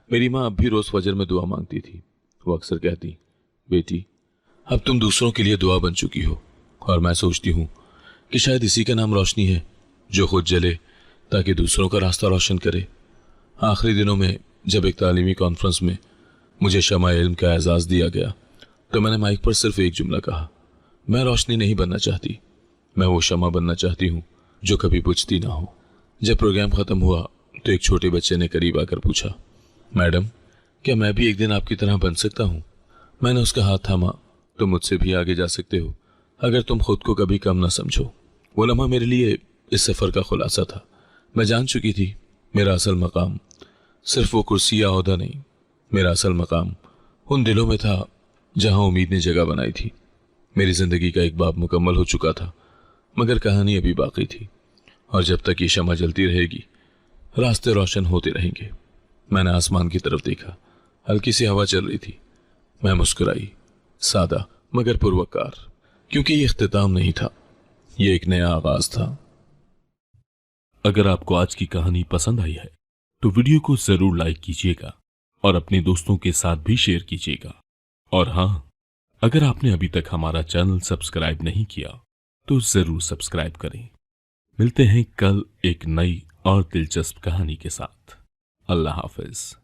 मेरी माँ अब भी रोज फजर में दुआ मांगती थी। वो अक्सर कहती, बेटी अब तुम दूसरों के लिए दुआ बन चुकी हो। और मैं सोचती हूँ कि शायद इसी का नाम रोशनी है, जो खुद जले ताकि दूसरों का रास्ता रोशन करे। आखिरी दिनों में जब एक तालीमी कॉन्फ्रेंस में मुझे शमा इल्म का एजाज दिया गया तो मैंने माइक पर सिर्फ एक जुमला कहा, मैं रोशनी नहीं बनना चाहती, मैं वो शमा बनना चाहती हूँ जो कभी बुझती ना हो। जब प्रोग्राम खत्म हुआ तो एक छोटे बच्चे ने करीब आकर पूछा, मैडम क्या मैं भी एक दिन आपकी तरह बन सकता हूँ? मैंने उसका हाथ थामा, तुम मुझसे भी आगे जा सकते हो अगर तुम खुद को कभी कम ना समझो। वो लम्हा मेरे लिए इस सफ़र का खुलासा था। मैं जान चुकी थी मेरा असल मकाम सिर्फ वो कुर्सी या ओहदा नहीं, मेरा असल मकाम उन दिलों में था जहां उम्मीद ने जगह बनाई थी। मेरी जिंदगी का एक बाब मुकम्मल हो चुका था, मगर कहानी अभी बाकी थी, और जब तक ये शमा जलती रहेगी रास्ते रोशन होते रहेंगे। मैंने आसमान की तरफ देखा, हल्की सी हवा चल रही थी। मैं मुस्कुराई, सादा मगर पुरवकार, क्योंकि ये इख्तिताम नहीं था, ये एक नया आगाज था। अगर आपको आज की कहानी पसंद आई है तो वीडियो को जरूर लाइक कीजिएगा और अपने दोस्तों के साथ भी शेयर कीजिएगा। और हाँ, अगर आपने अभी तक हमारा चैनल सब्सक्राइब नहीं किया तो जरूर सब्सक्राइब करें। मिलते हैं कल एक नई और दिलचस्प कहानी के साथ। अल्लाह हाफिज।